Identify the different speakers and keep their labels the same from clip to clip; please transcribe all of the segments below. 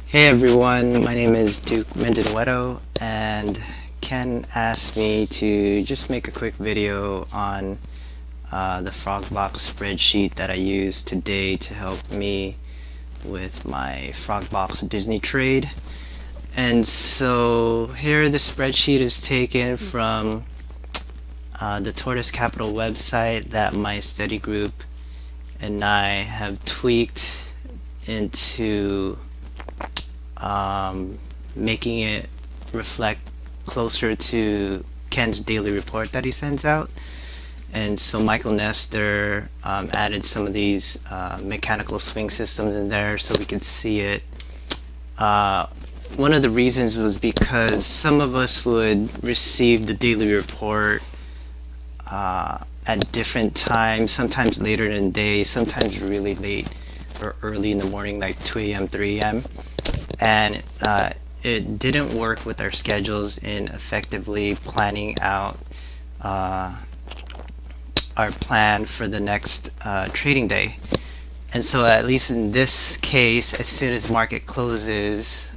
Speaker 1: Hey everyone, my name is Duke Mendinueto, and Ken asked me to just make a quick video on the Frogbox spreadsheet that I use today to help me with my Frogbox Disney trade. And so here the spreadsheet is taken from the Tortoise Capital website that my study group and I have tweaked into making it reflect closer to Ken's daily report that he sends out. And so Michael Nestor added some of these mechanical swing systems in there so we could see it. One of the reasons was because some of us would receive the daily report at different times, sometimes later in the day, sometimes really late or early in the morning, like 2 a.m., 3 a.m. And it didn't work with our schedules in effectively planning out our plan for the next trading day. And so at least in this case, as soon as market closes,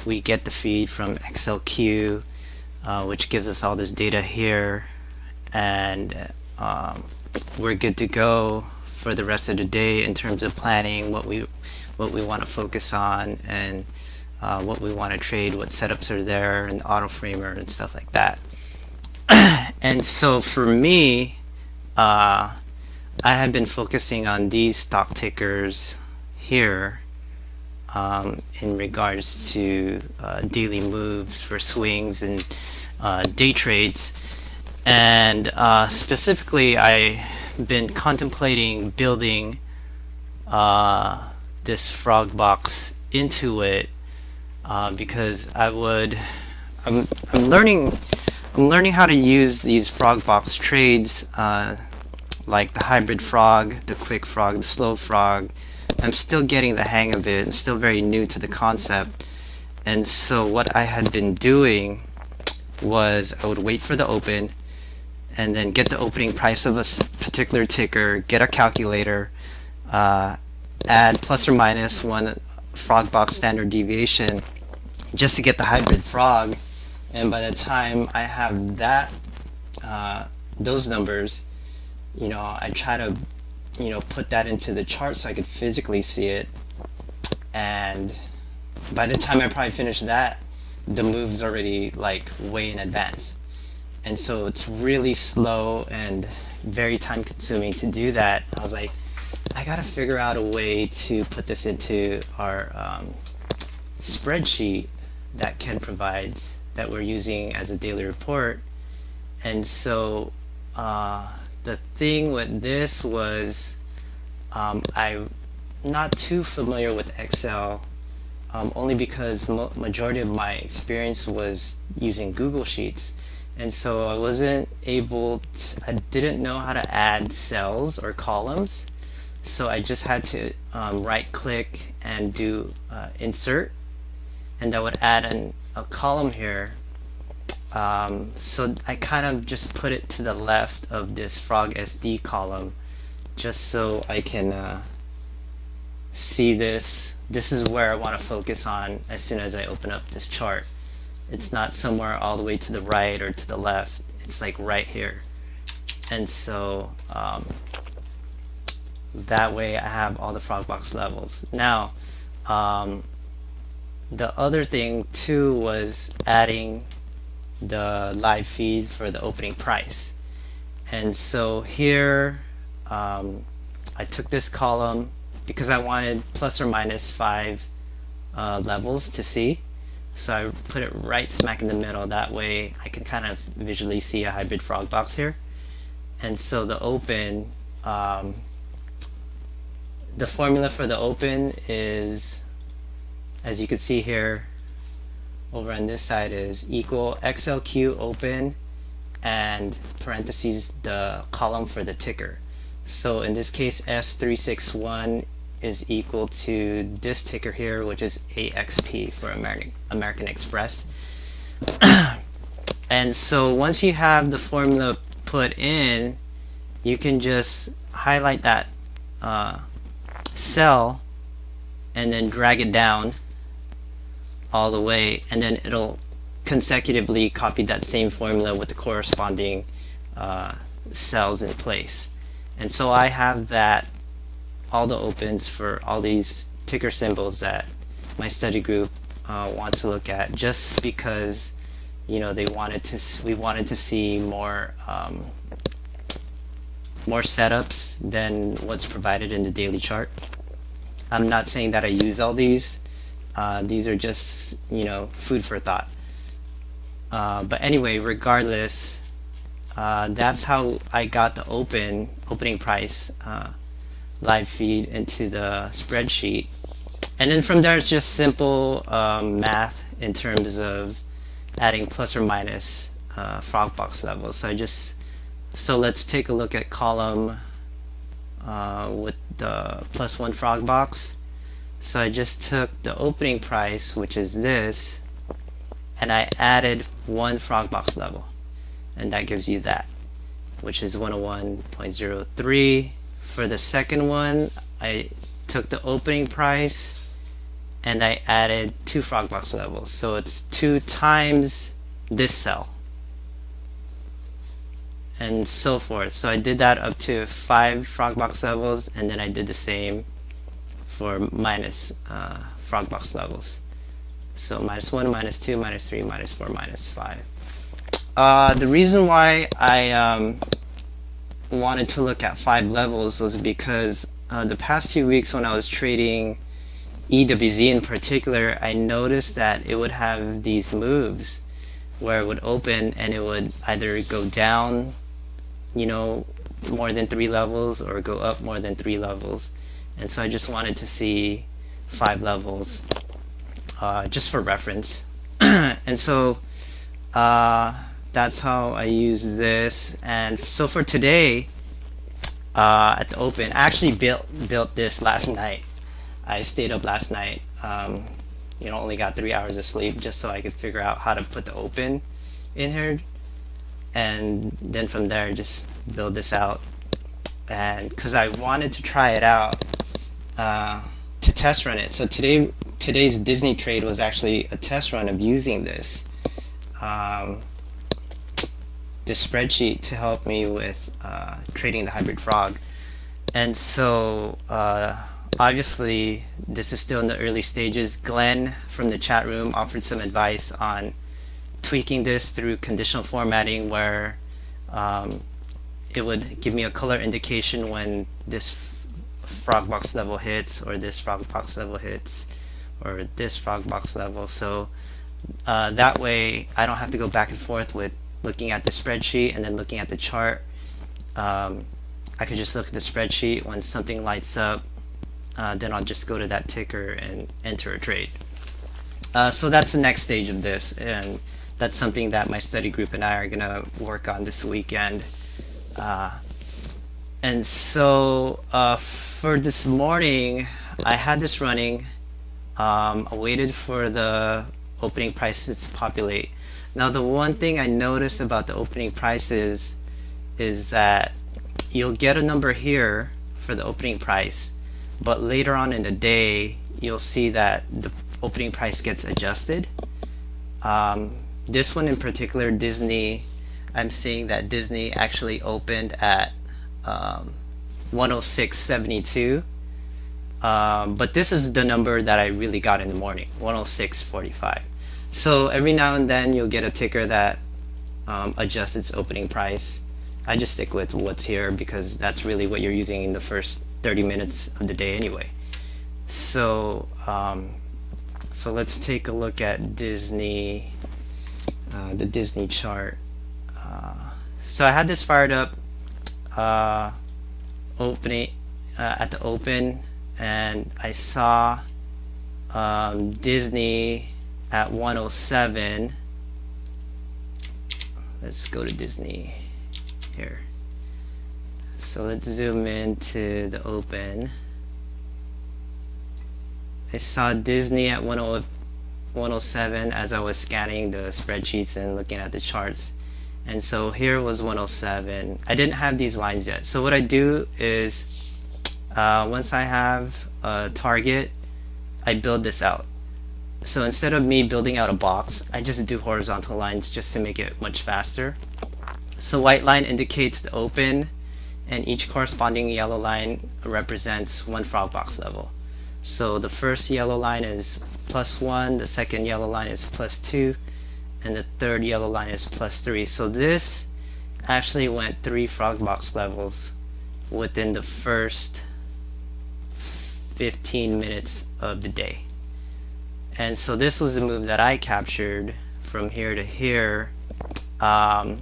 Speaker 1: we get the feed from XLQ, which gives us all this data here, and we're good to go for the rest of the day in terms of planning what we want to focus on and what we want to trade, what setups are there, and the auto framer and stuff like that. And so for me, I have been focusing on these stock tickers here in regards to daily moves for swings and day trades. And specifically, I've been contemplating building this Frogbox into it because I'm learning how to use these Frogbox trades, like the hybrid frog, the quick frog, the slow frog. I'm still getting the hang of it. I'm still very new to the concept. And so what I had been doing was I would wait for the open and then get the opening price of a particular ticker, get a calculator, add plus or minus one Frogbox standard deviation just to get the hybrid frog. And by the time I have that those numbers, I try to put that into the chart so I could physically see it. And by the time I probably finish that, the move's already like way in advance. And so it's really slow and very time consuming to do that. I was like, I gotta figure out a way to put this into our spreadsheet that Ken provides that we're using as a daily report. And so the thing with this was I'm not too familiar with Excel, only because majority of my experience was using Google Sheets. And so I wasn't able to, I didn't know how to add cells or columns. So I just had to right click and do insert, and that would add a column here. So I kind of just put it to the left of this Frog SD column just so I can see this. This is where I want to focus on as soon as I open up this chart. It's not somewhere all the way to the right or to the left. It's like right here. And so that way I have all the Frogbox levels. Now, the other thing too was adding the live feed for the opening price. And so here I took this column because I wanted plus or minus 5 levels to see. So I put it right smack in the middle. That way I can kind of visually see a hybrid Frogbox here. And so the open, the formula for the open is, as you can see here over on this side, is equal XLQ open and parentheses the column for the ticker. So in this case, S361 is equal to this ticker here, which is AXP for American Express. And so once you have the formula put in, you can just highlight that cell and then drag it down all the way, and then it'll consecutively copy that same formula with the corresponding cells in place. And so I have that, all the opens for all these ticker symbols that my study group wants to look at, just because we wanted to see more more setups than what's provided in the daily chart. I'm not saying that I use all these. These are just food for thought. But anyway, regardless, that's how I got the opening price live feed into the spreadsheet. And then from there, it's just simple math in terms of adding plus or minus Frogbox levels. So let's take a look at column with the +1 Frogbox. So I just took the opening price, which is this, and I added 1 Frogbox level, and that gives you that, which is 101.03. For the second one, I took the opening price and I added 2 Frogbox levels, so it's 2 times this cell, and so forth. So I did that up to 5 Frogbox levels, and then I did the same for minus Frogbox levels. So -1, -2, -3, -4, -5. The reason why I wanted to look at 5 levels was because the past 2 weeks when I was trading EWZ in particular, I noticed that it would have these moves where it would open and it would either go down more than 3 levels or go up more than 3 levels. And so I just wanted to see 5 levels just for reference. And so that's how I use this. And so for today, at the open, I actually built this last night. I stayed up last night, only got 3 hours of sleep just so I could figure out how to put the open in here, and then from there just build this out. And because I wanted to try it out to test run it, so today's Disney trade was actually a test run of using this spreadsheet to help me with trading the hybrid frog. And so obviously this is still in the early stages. Glenn from the chat room offered some advice on tweaking this through conditional formatting, where it would give me a color indication when this Frogbox level hits, or this Frogbox level hits, or this Frogbox level. So that way I don't have to go back and forth with looking at the spreadsheet and then looking at the chart. I could just look at the spreadsheet. When something lights up, then I'll just go to that ticker and enter a trade. So that's the next stage of this, and that's something that my study group and I are going to work on this weekend. And so for this morning, I had this running. I waited for the opening prices to populate. Now, the one thing I noticed about the opening prices is that you'll get a number here for the opening price, but later on in the day, you'll see that the opening price gets adjusted. This one in particular, Disney, I'm seeing that Disney actually opened at 106.72. But this is the number that I really got in the morning, 106.45. So every now and then you'll get a ticker that adjusts its opening price. I just stick with what's here because that's really what you're using in the first 30 minutes of the day anyway. So so let's take a look at Disney, the Disney chart. So I had this fired up opening at the open, and I saw Disney at 107. Let's go to Disney here. So let's zoom into the open. I saw Disney at 107 as I was scanning the spreadsheets and looking at the charts. And so here was 107. I didn't have these lines yet. So what I do is once I have a target, I build this out. So instead of me building out a box, I just do horizontal lines just to make it much faster. So white line indicates the open, and each corresponding yellow line represents one Frogbox level. So the first yellow line is +1, the second yellow line is +2, and the third yellow line is +3. So this actually went 3 Frogbox levels within the first 15 minutes of the day. And so this was the move that I captured from here to here. And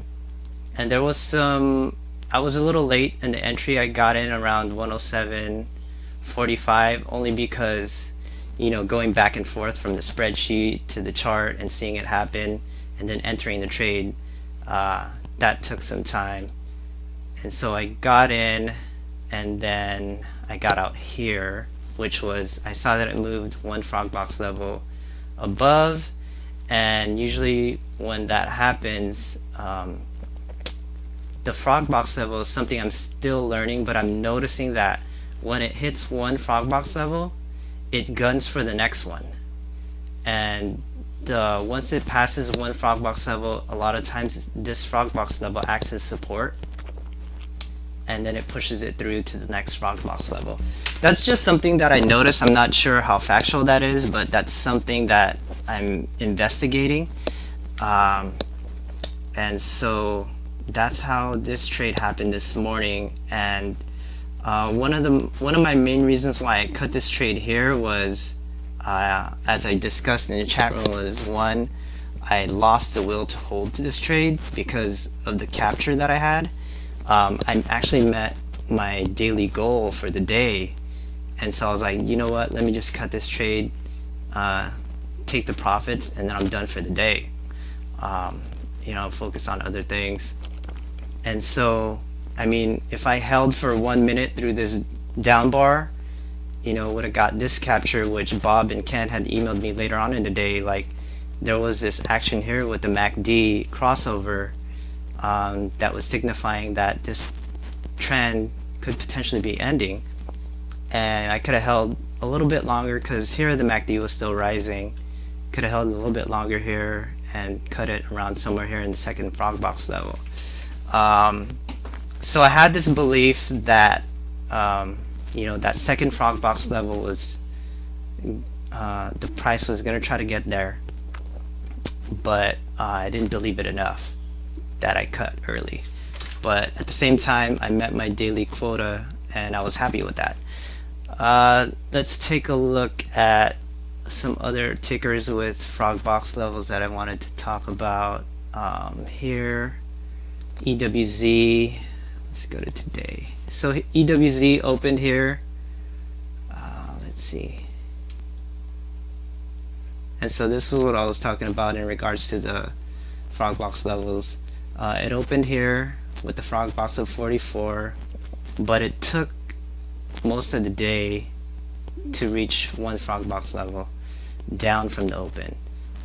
Speaker 1: there was I was a little late in the entry. I got in around 107.45 only because, going back and forth from the spreadsheet to the chart and seeing it happen and then entering the trade, that took some time. And so I got in and then I got out here, which was, I saw that it moved 1 Frogbox level above, and usually when that happens, the Frogbox level is something I'm still learning, but I'm noticing that when it hits 1 Frogbox level, it guns for the next one. And once it passes 1 Frogbox level, a lot of times this Frogbox level acts as support, and then it pushes it through to the next Frogbox level. That's just something that I noticed. I'm not sure how factual that is, but that's something that I'm investigating. And so that's how this trade happened this morning. And one of my main reasons why I cut this trade here was, as I discussed in the chat room, was one, I lost the will to hold to this trade because of the capture that I had. I actually met my daily goal for the day, and so I was like, you know what, let me just cut this trade, take the profits, and then I'm done for the day. Focus on other things. And so, I mean, if I held for 1 minute through this down bar, would have got this capture, which Bob and Ken had emailed me later on in the day. Like, there was this action here with the MACD crossover that was signifying that this trend could potentially be ending. And I could have held a little bit longer because here the MACD was still rising. Could have held a little bit longer here and cut it around somewhere here in the second Frogbox level. So I had this belief that that second Frogbox level was the price was going to try to get there, but I didn't believe it enough that I cut early. But at the same time, I met my daily quota and I was happy with that. Let's take a look at some other tickers with Frogbox levels that I wanted to talk about. Here, EWZ. Let's go to today. So EWZ opened here. Let's see. And so this is what I was talking about in regards to the Frogbox levels. It opened here with the Frogbox of 44, but it took most of the day to reach 1 Frogbox level down from the open.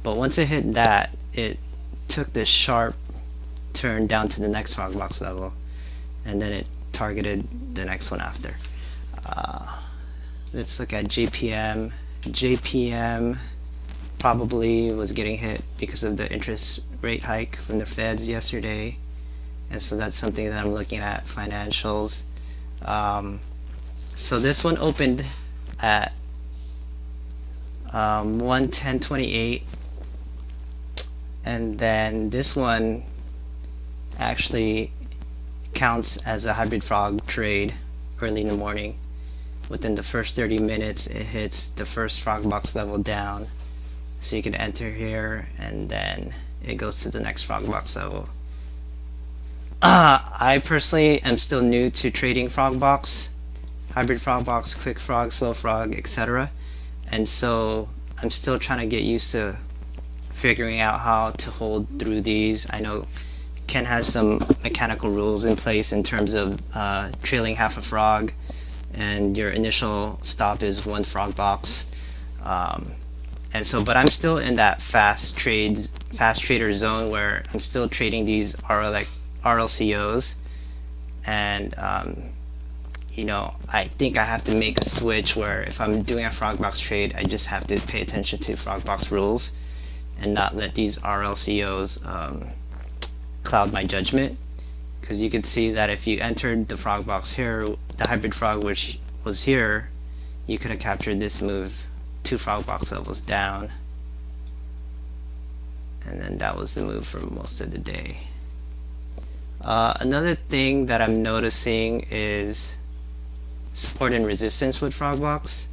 Speaker 1: But once it hit that, it took this sharp turn down to the next Frogbox level, and then it targeted the next one after. Let's look at JPM. JPM probably was getting hit because of the interest rate hike from the Feds yesterday, and so that's something that I'm looking at. Financials. So this one opened at 110.28, and then this one actually counts as a hybrid frog trade early in the morning. Within the first 30 minutes, it hits the first Frogbox level down, so you can enter here and then it goes to the next Frogbox level. I personally am still new to trading Frogbox, hybrid Frogbox, quick frog, slow frog, etc. And so I'm still trying to get used to figuring out how to hold through these. I know Ken has some mechanical rules in place in terms of trailing half a frog, and your initial stop is 1 Frogbox. And so, but I'm still in that fast trader zone where I'm still trading these RLCOs, and I think I have to make a switch where if I'm doing a Frogbox trade, I just have to pay attention to Frogbox rules and not let these RLCOs cloud my judgment. Because you can see that if you entered the Frogbox here, the hybrid frog which was here, you could have captured this move 2 Frogbox levels down, and then that was the move for most of the day. Another thing that I'm noticing is support and resistance with Frogbox.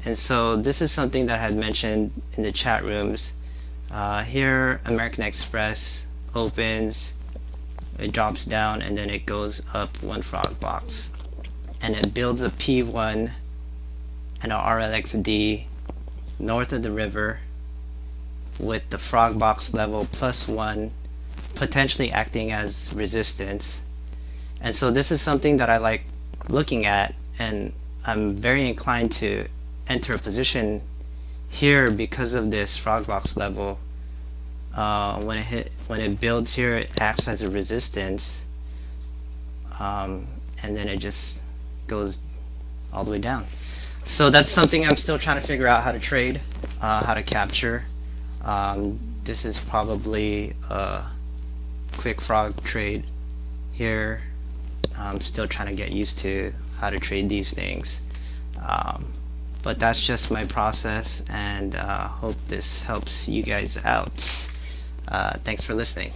Speaker 1: And so this is something that I had mentioned in the chat rooms. Here American Express opens, it drops down, and then it goes up 1 Frogbox, and it builds a P1 and a RLXD north of the river with the Frogbox level +1 potentially acting as resistance. And so this is something that I like looking at, and I'm very inclined to enter a position here because of this Frogbox level. When it builds here, it acts as a resistance, and then it just goes all the way down. So that's something I'm still trying to figure out how to trade, how to capture. This is probably a quick frog trade here. I'm still trying to get used to how to trade these things, but that's just my process, and hope this helps you guys out. Thanks for listening.